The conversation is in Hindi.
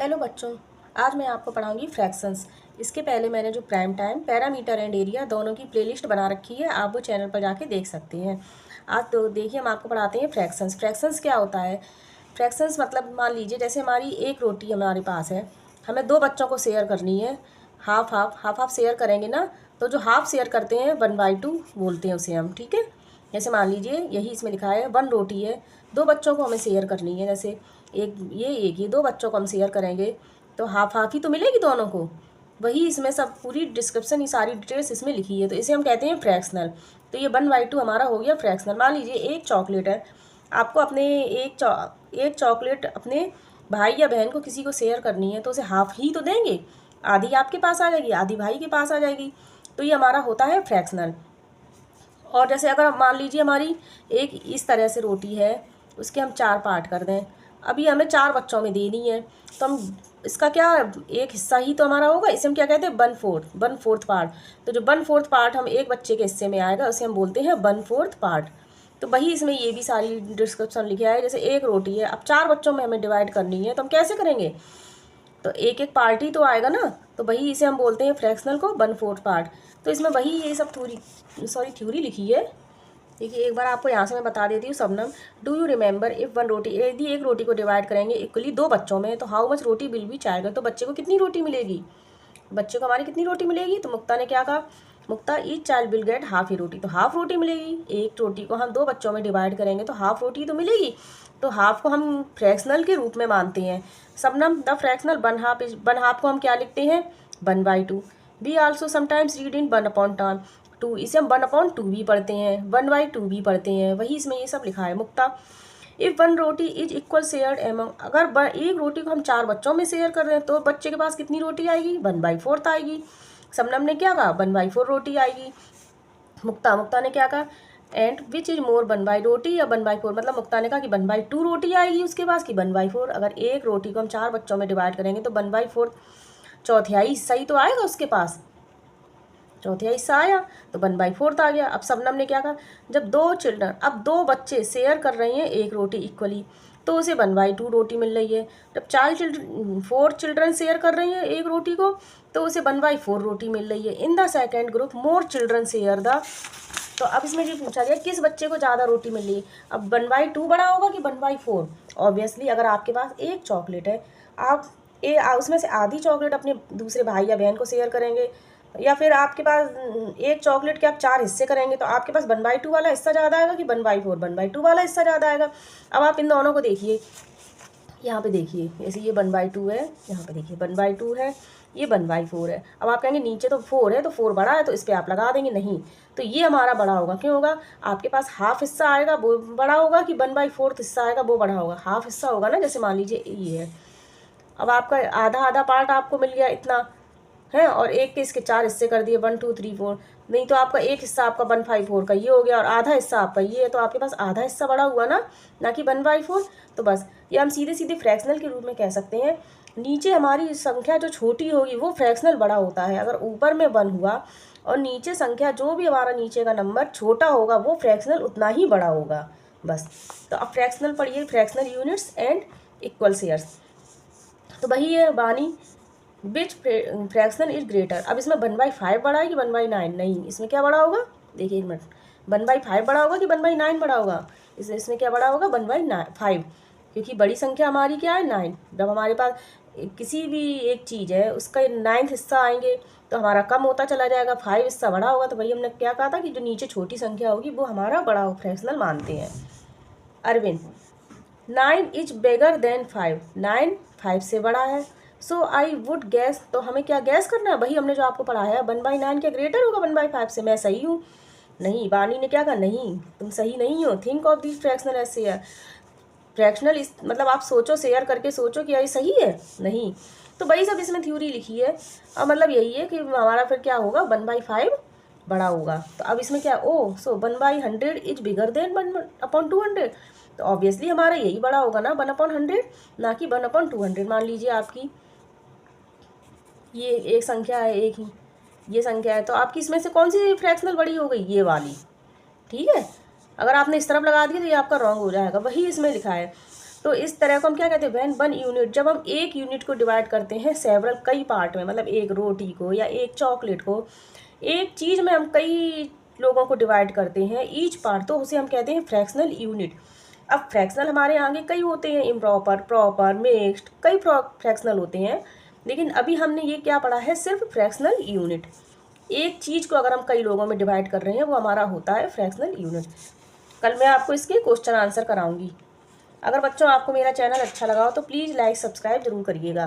हेलो बच्चों, आज मैं आपको पढ़ाऊंगी फ्रैक्शंस। इसके पहले मैंने जो prime time, parameter and area दोनों की प्लेलिस्ट बना रखी है, आप वो चैनल पर जाके देख सकते हैं। आज तो देखिए हम आपको पढ़ाते हैं फ्रैक्शंस। फ्रैक्शंस क्या होता है? फ्रैक्शंस मतलब मान लीजिए जैसे हमारी एक रोटी हमारे पास है, हमें दो बच्चों को शेयर करनी है। Half half half half share करेंगे ना, तो जो हाफ शेयर करते हैं 1/2 बोलते हैं उसे हम, ठीक है। जैसे मान लीजिए यही इसमें लिखा है 1 रोटी है, दो बच्चों को हमें शेयर करनी है। जैसे एक ये दो बच्चों को हम शेयर करेंगे तो हाफ हाफ ही तो मिलेगी दोनों को। वही इसमें सब पूरी डिस्क्रिप्शन, ये सारी डिटेल्स इसमें लिखी है, तो इसे हम कहते हैं फ्रैक्शनल। तो ये 1/2 हमारा हो गया फ्रैक्शनल। मान लीजिए एक चॉकलेट है, आपको अपने एक चॉकलेट अपने भाई या बहन को किसी को शेयर करनी है, तो उसे हाफ ही तो देंगे। आधी आपके पास आ जाएगी, आधी भाई के पास आ जाएगी, तो ये हमारा होता है फ्रैक्शनल। और जैसे अगर मान लीजिए हमारी एक इस तरह से रोटी है, उसके हम 4 पार्ट कर दें, अभी हमें 4 बच्चों में देनी है, तो हम इसका क्या, एक हिस्सा ही तो हमारा होगा, इसे हम क्या कहते हैं 1/4 पार्ट। तो जो 1/4 पार्ट हम एक बच्चे के हिस्से में आएगा उसे हम बोलते हैं 1/4 पार्ट। तो वही इसमें ये भी सारी डिस्क्रिप्शन लिखा है। जैसे एक रोटी है, अब 4 बच्चों में हमें डिवाइड करनी है, तो हम कैसे करेंगे? तो एक एक पार्ट ही तो आएगा ना, तो वही इसे हम बोलते हैं फ्रैक्शनल को 1/4 पार्ट। तो इसमें वही ये सब थ्योरी लिखी है। देखिए एक बार आपको यहाँ से मैं बता देती हूँ Shabnam. Do you remember if one roti, यदि एक रोटी को डिवाइड करेंगे इक्वली दो बच्चों में, तो how much roti will be चाहेगा, तो बच्चे को कितनी रोटी मिलेगी, बच्चे को हमारी कितनी रोटी मिलेगी? तो मुक्ता ने क्या कहा, Mukta each child will get half ही रोटी, तो हाफ रोटी मिलेगी। एक रोटी को हम दो बच्चों में डिवाइड करेंगे तो हाफ रोटी तो मिलेगी, तो हाफ को हम फ्रैक्शनल के रूप में मानते हैं। शबनम द फ्रैक्शनल 1/2 को हम क्या लिखते हैं 1/2। We also sometimes read in 1/2, इसे हम 1/2 भी पढ़ते हैं, 1/2 भी पढ़ते हैं, वही इसमें ये सब लिखा है। Mukta if one roti is equal shared among, अगर एक रोटी को हम 4 बच्चों में शेयर कर रहे हैं तो बच्चे के पास कितनी रोटी आएगी 1/4 आएगी। शबनम ने क्या कहा 1/4 रोटी आएगी। मुक्ता ने क्या कहा एंड विच इज मोर 1/2 रोटी या 1/4, मतलब मुक्ता ने कहा कि 1/2 रोटी आएगी उसके पास कि 1/4। अगर एक रोटी को हम 4 बच्चों में डिवाइड करेंगे तो 1/4 चौथाई हिस्सा ही तो आएगा उसके पास, चौथाई हिस्सा आया तो 1/4 आ गया। अब शबनम ने क्या कहा, जब अब दो बच्चे शेयर कर रहे हैं एक रोटी इक्वली, तो उसे 1/2 रोटी मिल रही है। जब 4 चिल्ड्रन शेयर कर रही हैं एक रोटी को, तो उसे 1/4 रोटी मिल रही है। In the second group more children share the, तो अब इसमें ये पूछा गया किस बच्चे को ज़्यादा रोटी मिल रही है। अब 1/2 बड़ा होगा कि 1/4? ऑब्वियसली अगर आपके पास एक चॉकलेट है, आप उसमें से आधी चॉकलेट अपने दूसरे भाई या बहन को शेयर करेंगे, या फिर आपके पास एक चॉकलेट के आप 4 हिस्से करेंगे, तो आपके पास 1/2 वाला हिस्सा ज़्यादा आएगा कि 1/4? 1/2 वाला हिस्सा ज़्यादा आएगा। अब आप इन दोनों को देखिए, यहाँ पे देखिए, जैसे ये 1/2 है, यहाँ पे देखिए 1/2 है, ये 1/4 है। अब आप कहेंगे नीचे तो 4 है, तो 4 बड़ा है, तो इस पर आप लगा देंगे, नहीं, तो ये हमारा बड़ा होगा। क्यों होगा? आपके पास हाफ हिस्सा आएगा वो बड़ा होगा कि 1/4 हिस्सा आएगा वो बड़ा होगा? हाफ हिस्सा होगा ना। जैसे मान लीजिए ये है, अब आपका आधा आधा पार्ट आपको मिल गया इतना है, और एक के इसके 4 हिस्से कर दिए 1 2 3 4, नहीं तो आपका एक हिस्सा आपका 1/4 का ये हो गया और आधा हिस्सा आपका ये है, तो आपके पास आधा हिस्सा बड़ा हुआ ना कि 1/4। तो बस ये हम सीधे सीधे फ्रैक्शनल के रूप में कह सकते हैं। नीचे हमारी संख्या जो छोटी होगी वो फ्रैक्शनल बड़ा होता है। अगर ऊपर में 1 हुआ और नीचे संख्या जो भी हमारा नीचे का नंबर छोटा होगा वो फ्रैक्शनल उतना ही बड़ा होगा, बस। तो अब फ्रैक्शनल पढ़िए, fractional units and equal shares. तो वही है बानी, विच फ्रैक्शन इज ग्रेटर। अब इसमें 1/5 बड़ा है कि 1/9? नहीं, इसमें क्या बड़ा होगा, देखिए एक मिनट, 1/5 बड़ा होगा कि 1/9 बड़ा होगा? इसमें क्या बड़ा होगा 1/5, क्योंकि बड़ी संख्या हमारी क्या है 9। जब हमारे पास किसी भी एक चीज़ है उसका 9th हिस्सा आएंगे तो हमारा कम होता चला जाएगा, 5 हिस्सा बड़ा होगा। तो वही हमने क्या कहा था कि जो नीचे छोटी संख्या होगी वो हमारा बड़ा हो, फ्रैक्शनल मानते हैं। अरविंद 9 इज बिगर देन 5, 9 5 से बड़ा है। सो आई वुड गैस, तो हमें क्या गैस करना है, वही हमने जो आपको पढ़ाया है 1/9 क्या ग्रेटर होगा 1/5 से? मैं सही हूँ? नहीं, बानी ने क्या कहा, नहीं तुम सही नहीं हो। Think of this fractional as share, fractional इस मतलब आप सोचो, शेयर करके सोचो कि ये सही है, नहीं। तो वही सब इसमें थ्योरी लिखी है, और मतलब यही है कि हमारा फिर क्या होगा 1/5 बड़ा होगा। तो अब इसमें क्या, ओ सो 1/100 इज बिगर देन 1/200, तो ऑब्वियसली हमारा यही बड़ा होगा ना 1/100, ना कि 1/200। मान लीजिए आपकी ये एक संख्या है, एक ही ये संख्या है, तो आपकी इसमें से कौन सी फ्रैक्शनल बड़ी हो गई, ये वाली, ठीक है। अगर आपने इस तरफ लगा दिया तो ये आपका रॉन्ग हो जाएगा। वही इसमें लिखा है तो इस तरह को हम क्या कहते हैं, व्हेन वन यूनिट, जब हम एक यूनिट को डिवाइड करते हैं सेवरल कई पार्ट में, मतलब एक रोटी को या एक चॉकलेट को, एक चीज़ में हम कई लोगों को डिवाइड करते हैं ईच पार्ट, तो उसे हम कहते हैं फ्रैक्शनल यूनिट। अब फ्रैक्शनल हमारे आगे कई होते हैं, इम्प्रॉपर, प्रॉपर, मिक्स्ड, कई फ्रैक्शनल होते हैं, लेकिन अभी हमने ये क्या पढ़ा है, सिर्फ फ्रैक्शनल यूनिट। एक चीज़ को अगर हम कई लोगों में डिवाइड कर रहे हैं वो हमारा होता है फ्रैक्शनल यूनिट। कल मैं आपको इसके क्वेश्चन आंसर कराऊंगी। अगर बच्चों आपको मेरा चैनल अच्छा लगा हो तो प्लीज़ लाइक सब्सक्राइब जरूर करिएगा।